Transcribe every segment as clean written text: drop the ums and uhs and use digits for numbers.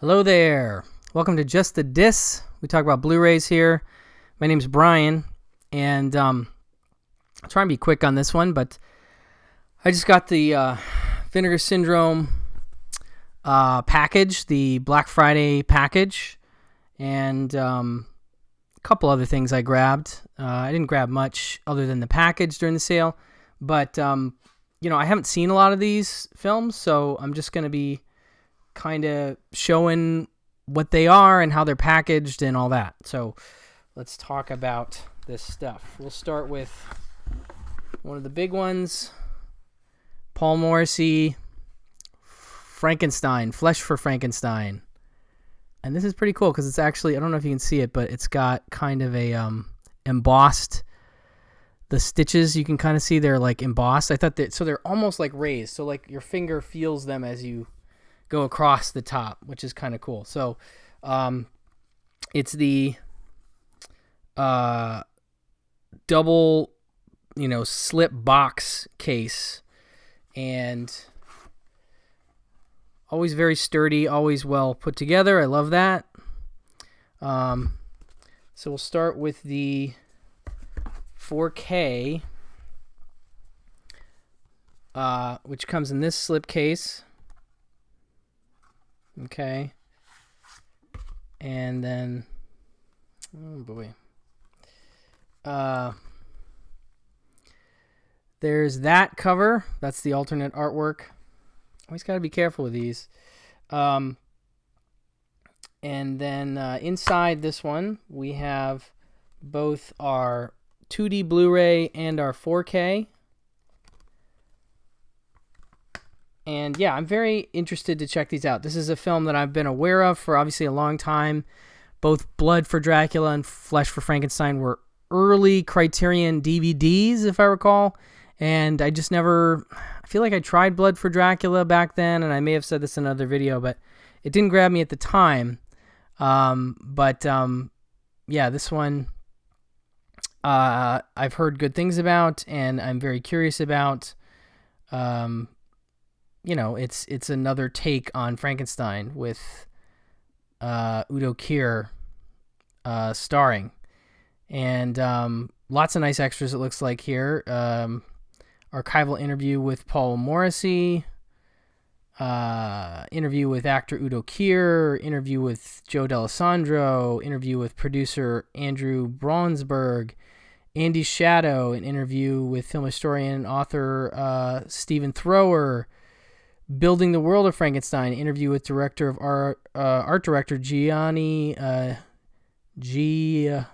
Hello there. Welcome to Just the Dis. We talk about Blu-rays here. My name's Brian, and I'll try and be quick on this one, but I just got the Vinegar Syndrome package, the Black Friday package, and a couple other things I grabbed. I didn't grab much other than the package during the sale, but I haven't seen a lot of these films, so I'm just going to be kind of showing what they are and how they're packaged and all that. So let's talk about this stuff. We'll start with one of the big ones, Paul Morrissey, Frankenstein, Flesh for Frankenstein. And this is pretty cool because it's actually, I don't know if you can see it, but it's got kind of a embossed, the stitches you can kind of see they're like embossed. I thought that, so they're almost like raised. So like your finger feels them as you go across the top, which is kind of cool. So it's the double, slip box case, and always very sturdy, always well put together. I love that. So we'll start with the 4K, which comes in this slip case. Okay. And then, oh boy. There's that cover. That's the alternate artwork. Always got to be careful with these. And then inside this one, we have both our 2D Blu-ray and our 4K. And yeah, I'm very interested to check these out. This is a film that I've been aware of for obviously a long time. Both Blood for Dracula and Flesh for Frankenstein were early Criterion DVDs, if I recall. And I just never, I feel like I tried Blood for Dracula back then, and I may have said this in another video, but it didn't grab me at the time. Yeah, this one I've heard good things about, and I'm very curious about. It's another take on Frankenstein with Udo Kier starring. And lots of nice extras, it looks like here. Archival interview with Paul Morrissey, interview with actor Udo Kier, interview with Joe D'Alessandro, interview with producer Andrew Braunsberg, Andy's Shadow, an interview with film historian and author Stephen Thrower, Building the World of Frankenstein, interview with director of art director Gianni Giovagnoni,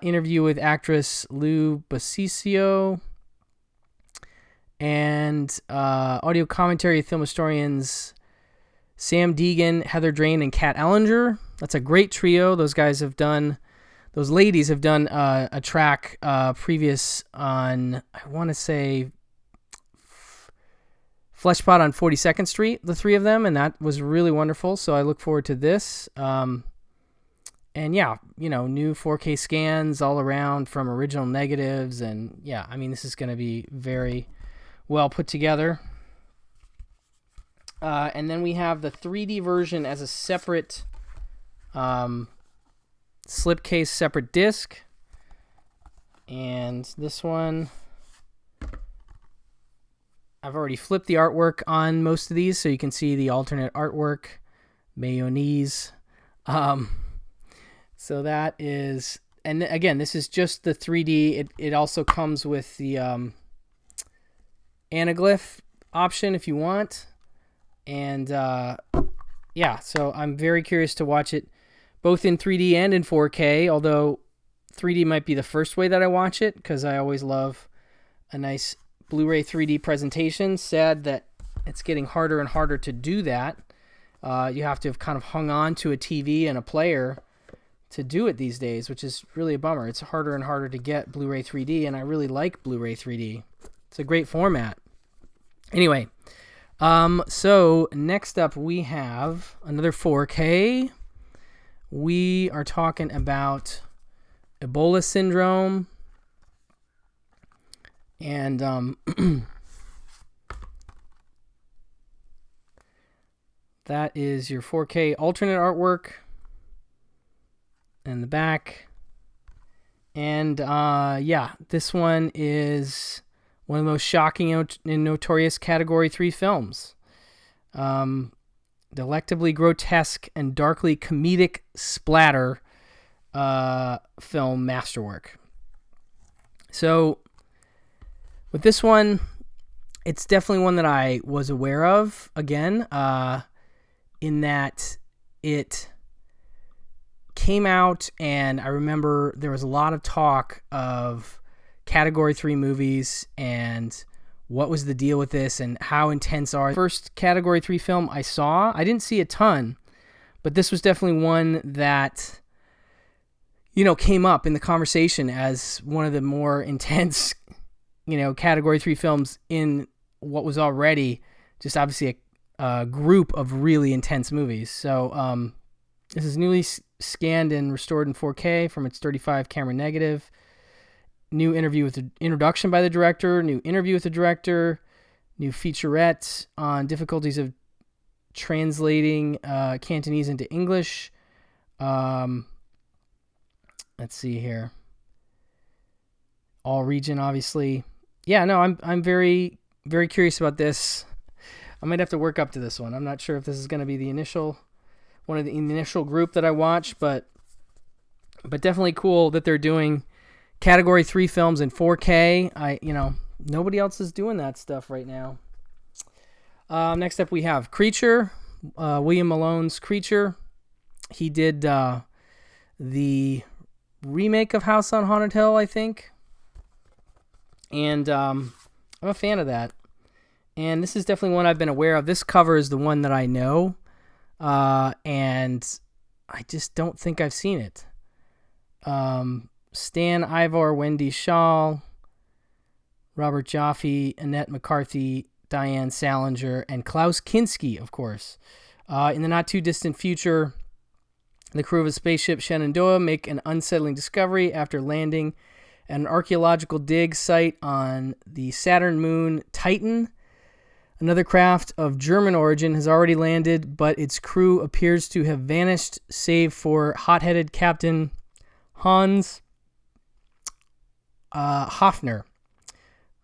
interview with actress Lou Basiccio, and audio commentary of film historians Sam Deegan, Heather Drain, and Kat Ellinger. That's a great trio. Those ladies have done a track previous on, I want to say, Fleshpot on 42nd Street, the three of them, and that was really wonderful. So I look forward to this. And yeah, new 4K scans all around from original negatives. And yeah, I mean, this is going to be very well put together. And then we have the 3D version as a separate slipcase, separate disc. And this one, I've already flipped the artwork on most of these, so you can see the alternate artwork, mayonnaise. So that is, and again, this is just the 3D. It also comes with the anaglyph option if you want. And yeah, so I'm very curious to watch it both in 3D and in 4K, although 3D might be the first way that I watch it, because I always love a nice Blu-ray 3D presentation. Sad that it's getting harder and harder to do that. You have to have kind of hung on to a TV and a player to do it these days, which is really a bummer. It's harder and harder to get Blu-ray 3D, and I really like Blu-ray 3D. It's a great format. Anyway, so next up we have another 4K. We are talking about Ebola Syndrome, and that is your 4K alternate artwork in the back. And yeah, this one is one of the most shocking and notorious Category 3 films. Delectably grotesque and darkly comedic splatter film masterwork. So with this one, it's definitely one that I was aware of, again, in that it came out, and I remember there was a lot of talk of Category 3 movies and what was the deal with this and how intense are. First Category 3 film I saw, I didn't see a ton, but this was definitely one that, you know, came up in the conversation as one of the more intense, you know, Category 3 films in what was already just obviously a group of really intense movies. So this is newly scanned and restored in 4K from its 35 camera negative. New interview with the introduction by the director, new interview with the director, new featurette on difficulties of translating Cantonese into English. Let's see here. All region, obviously. Yeah, no, I'm very, very curious about this. I might have to work up to this one. I'm not sure if this is going to be the initial one of the initial group that I watch, but definitely cool that they're doing Category 3 films in 4K. Nobody else is doing that stuff right now. Next up we have Creature, William Malone's Creature. He did the remake of House on Haunted Hill, I think. And I'm a fan of that. And this is definitely one I've been aware of. This cover is the one that I know. And I just don't think I've seen it. Stan Ivar, Wendy Shaw, Robert Jaffe, Annette McCarthy, Diane Salinger, and Klaus Kinski, of course. In the not-too-distant future, the crew of a spaceship Shenandoah make an unsettling discovery after landing at an archaeological dig site on the Saturn moon Titan. Another craft of German origin has already landed, but its crew appears to have vanished, save for hot-headed Captain Hans Hofner.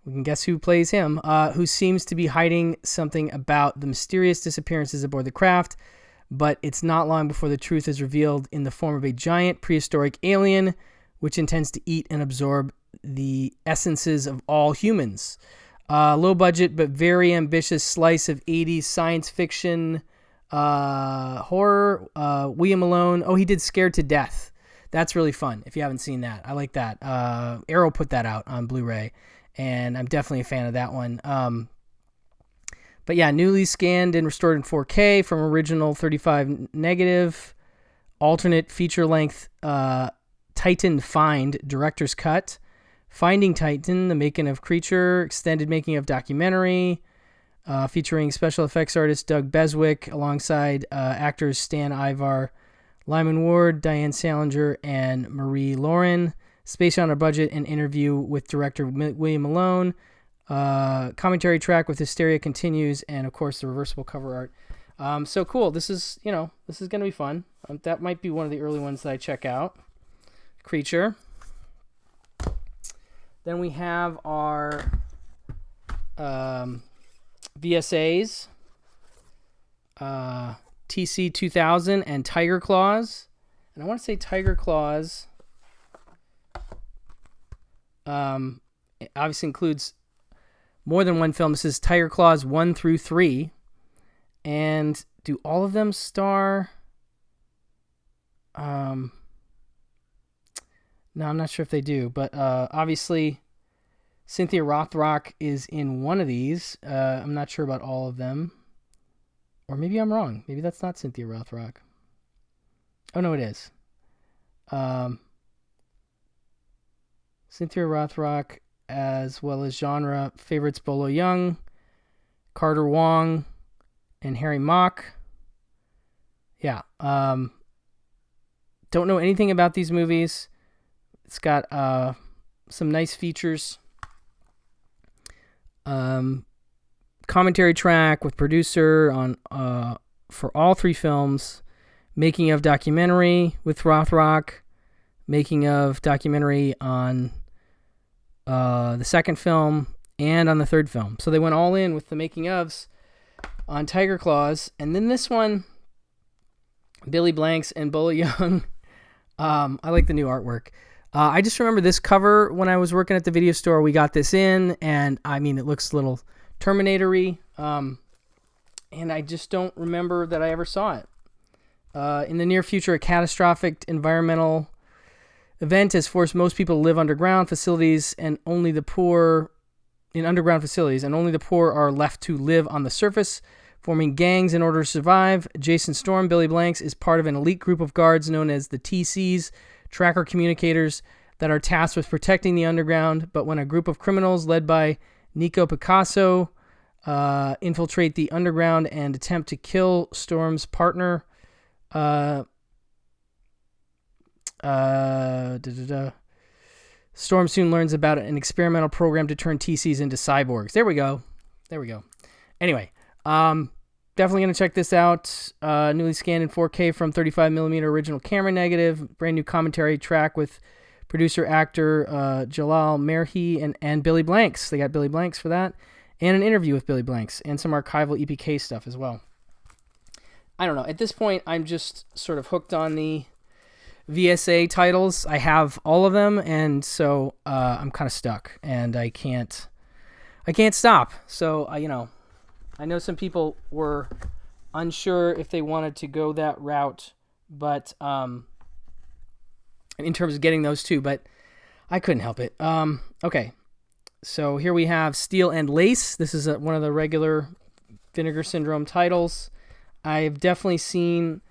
We can guess who plays him, who seems to be hiding something about the mysterious disappearances aboard the craft, but it's not long before the truth is revealed in the form of a giant prehistoric alien which intends to eat and absorb the essences of all humans. Low budget but very ambitious slice of 80s science fiction horror. William Malone. Oh, he did Scared to Death. That's really fun if you haven't seen that. I like that. Arrow put that out on Blu-ray, and I'm definitely a fan of that one. But yeah, newly scanned and restored in 4K from original 35 negative, alternate feature-length Titan Find director's cut. Finding Titan, the making of Creature, extended making of documentary, featuring special effects artist Doug Beswick alongside actors Stan Ivar, Lyman Ward, Diane Salinger, and Marie Lauren. Space on a Budget, an interview with director William Malone. Commentary track with Hysteria Continues, and of course the reversible cover art. So cool. This is going to be fun. That might be one of the early ones that I check out. Creature. Then we have our VSAs. TC 2000 and Tiger Claws. And I want to say Tiger Claws it obviously includes more than one film. This is Tiger Claws 1 through 3. And do all of them star? No, I'm not sure if they do. But obviously, Cynthia Rothrock is in one of these. I'm not sure about all of them. Or maybe I'm wrong. Maybe that's not Cynthia Rothrock. Oh, no, it is. Cynthia Rothrock, as well as genre favorites Bolo Young, Carter Wong, and Harry Mock. Yeah. Don't know anything about these movies. It's got some nice features. Commentary track with producer on for all 3 films, making of documentary with Rothrock, making of documentary on the second film, and on the third film. So they went all in with the making ofs on Tiger Claws. And then this one, Billy Blanks and Bola Young. I like the new artwork. I just remember this cover when I was working at the video store. We got this in, and I mean, it looks a little Terminator-y. And I just don't remember that I ever saw it. In the near future, a catastrophic environmental event has forced most people to live underground facilities, and only the poor are left to live on the surface, forming gangs in order to survive. Jason Storm, Billy Blanks, is part of an elite group of guards known as the TCs, tracker communicators, that are tasked with protecting the underground. But when a group of criminals led by Nico Picasso infiltrate the underground and attempt to kill Storm's partner, Storm soon learns about an experimental program to turn TCs into cyborgs. There we go. Anyway, definitely going to check this out. Newly scanned in 4K from 35mm original camera negative. Brand new commentary track with producer-actor Jalal Merhi and Billy Blanks. They got Billy Blanks for that. And an interview with Billy Blanks. And some archival EPK stuff as well. I don't know. At this point, I'm just sort of hooked on the VSA titles. I have all of them, and so I'm kind of stuck. And I can't stop. So, I know some people were unsure if they wanted to go that route, but in terms of getting those two, but I couldn't help it. Okay, so here we have Steel and Lace. This is one of the regular Vinegar Syndrome titles. I've definitely seen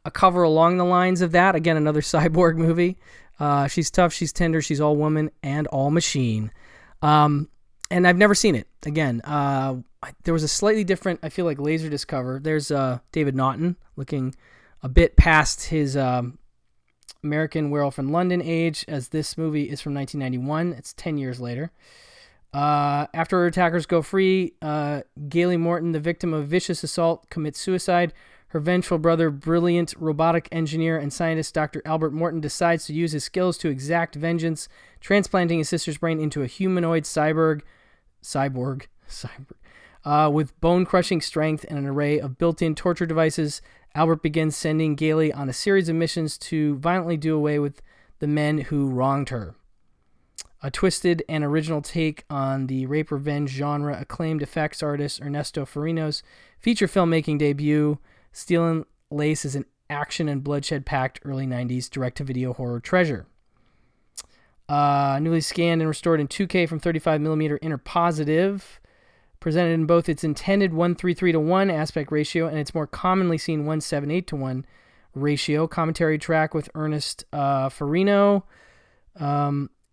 a cover along the lines of that. Again, another cyborg movie. She's tough, she's tender, she's all woman and all machine. And I've never seen it. Again, there was a slightly different, I feel like, Laserdisc cover. There's David Naughton looking a bit past his American Werewolf in London age, as this movie is from 1991. It's 10 years later. After her attackers go free, Gailey Morton, the victim of vicious assault, commits suicide. Her vengeful brother, brilliant robotic engineer and scientist Dr. Albert Morton, decides to use his skills to exact vengeance, transplanting his sister's brain into a humanoid cyborg with bone-crushing strength and an array of built-in torture devices. Albert begins sending Gailey on a series of missions to violently do away with the men who wronged her. A twisted and original take on the rape revenge genre, acclaimed effects artist Ernesto Farino's feature filmmaking debut. Steel and Lace is an action and bloodshed-packed early 90s direct-to-video horror treasure. Newly scanned and restored in 2K from 35mm interpositive, presented in both its intended 1:33:1 aspect ratio and its more commonly seen 1:78:1 ratio. Commentary track with Ernest Farino,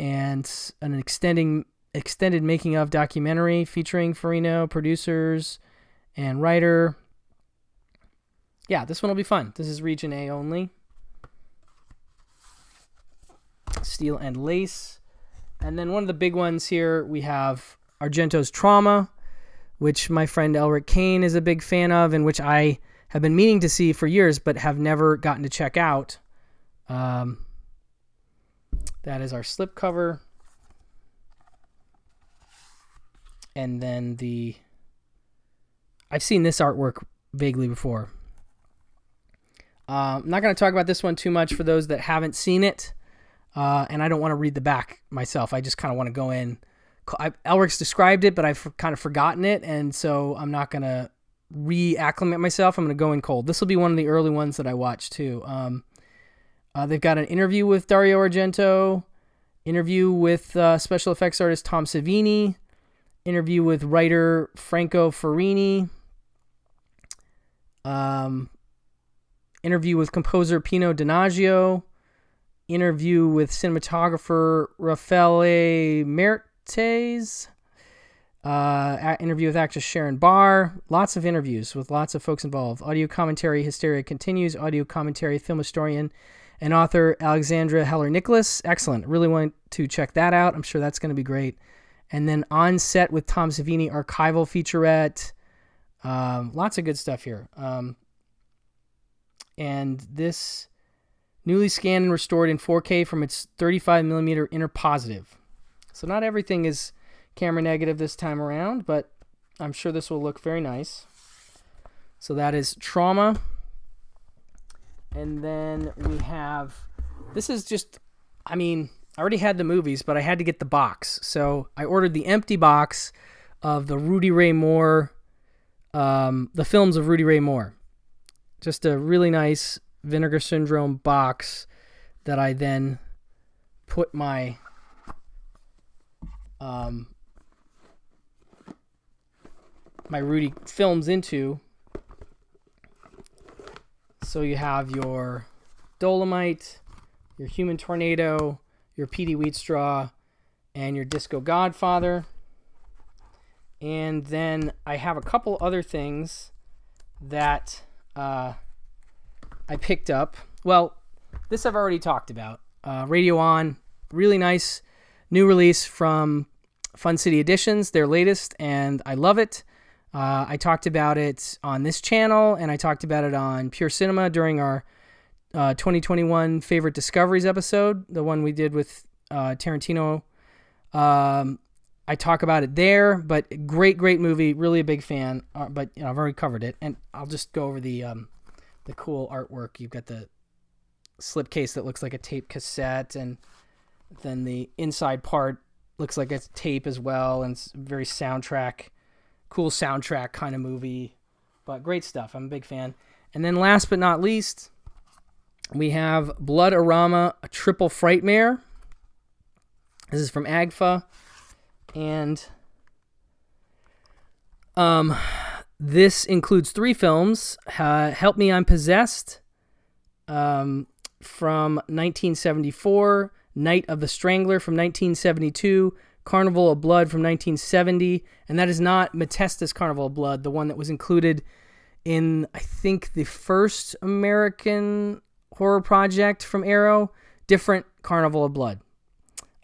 and an extended making of documentary featuring Farino, producers, and writer. Yeah, this one will be fun. This is Region A only. Steel and Lace. And then one of the big ones here, we have Argento's Trauma, which my friend Elric Kane is a big fan of, and which I have been meaning to see for years, but have never gotten to check out. That is our slipcover. And then I've seen this artwork vaguely before. I'm not going to talk about this one too much for those that haven't seen it. And I don't want to read the back myself. I just kind of want to go in. Elric's described it, but I've kind of forgotten it. And so I'm not going to reacclimate myself. I'm going to go in cold. This will be one of the early ones that I watched too. They've got an interview with Dario Argento, interview with special effects artist Tom Savini, interview with writer Franco Ferrini, interview with composer Pino Donaggio, interview with cinematographer Raffaele Mertes, interview with actress Sharon Barr. Lots of interviews with lots of folks involved. Audio commentary, Hysteria Continues. Audio commentary, film historian and author Alexandra Heller-Nicholas. Excellent. Really want to check that out. I'm sure that's going to be great. And then On Set with Tom Savini, archival featurette. Lots of good stuff here. and this newly scanned and restored in 4K from its 35mm inner positive. So not everything is camera negative this time around, but I'm sure this will look very nice. So that is Trauma. And then we have, this is just, I mean, I already had the movies, but I had to get the box. So I ordered the empty box of the Rudy Ray Moore, the films of Rudy Ray Moore. Just a really nice Vinegar Syndrome box that I then put my my Rudy films into. So you have your Dolomite, your Human Tornado, your P.D. Wheatstraw, and your Disco Godfather. And then I have a couple other things that I picked up. Well, this I've already talked about. Radio On, really nice new release from Fun City Editions, their latest, and I love it. I talked about it on this channel, and I talked about it on Pure Cinema during our 2021 Favorite Discoveries episode, the one we did with Tarantino. I talk about it there, but great movie, really a big fan. But I've already covered it, and I'll just go over the cool artwork. You've got the slipcase that looks like a tape cassette, and then the inside part looks like it's tape as well, and it's very cool soundtrack kind of movie, but great stuff. I'm a big fan. And then last but not least, we have Blood Aroma, a triple frightmare. This is from AGFA, and this includes 3 films. Help Me, I'm Possessed, from 1974, Night of the Strangler from 1972, Carnival of Blood from 1970, and that is not Matesta's Carnival of Blood, the one that was included in, I think, the first American horror project from Arrow. Different Carnival of Blood.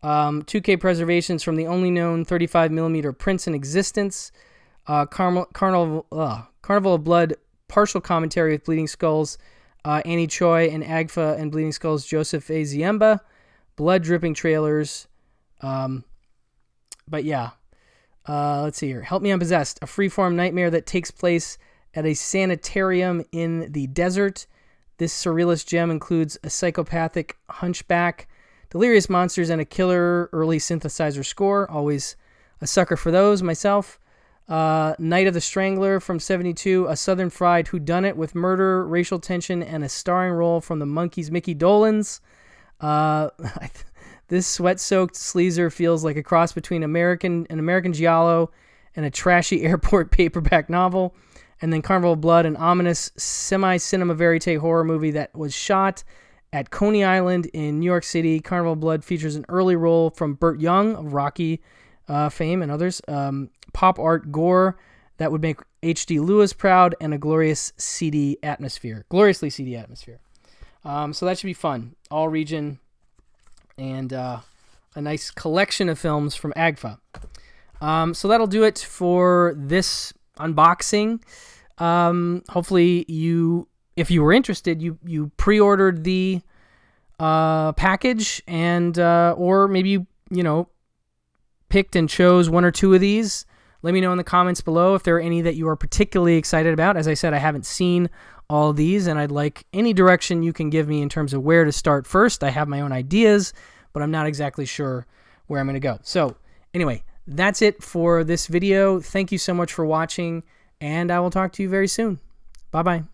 2K preservations from the only known 35mm prints in existence. Carnival of Blood partial commentary with Bleeding Skulls, Annie Choi, and AGFA and Bleeding Skulls Joseph A. Ziemba. Blood dripping trailers. But yeah, let's see here. Help Me, I'm Possessed, a freeform nightmare that takes place at a sanitarium in the desert. This surrealist gem includes a psychopathic hunchback, delirious monsters, and a killer early synthesizer score. Always a sucker for those myself. Night of the Strangler from 72, a southern fried whodunit with murder, racial tension, and a starring role from the Monkees' Mickey Dolenz. This sweat-soaked sleazer feels like a cross between an American giallo and a trashy airport paperback novel. And then Carnival of Blood, an ominous semi-cinema verite horror movie that was shot at Coney Island in New York City. Carnival of Blood features an early role from Burt Young of Rocky fame and others. Pop art gore that would make H.D. Lewis proud, and a gloriously seedy atmosphere. So that should be fun. All region, and a nice collection of films from AGFA. So that'll do it for this unboxing. Hopefully if you were interested, you pre-ordered the package, and or maybe you picked and chose 1 or 2 of these. Let me know in the comments below if there are any that you are particularly excited about. As I said, I haven't seen all of these, and I'd like any direction you can give me in terms of where to start first. I have my own ideas, but I'm not exactly sure where I'm going to go. So anyway, that's it for this video. Thank you so much for watching, and I will talk to you very soon. Bye-bye.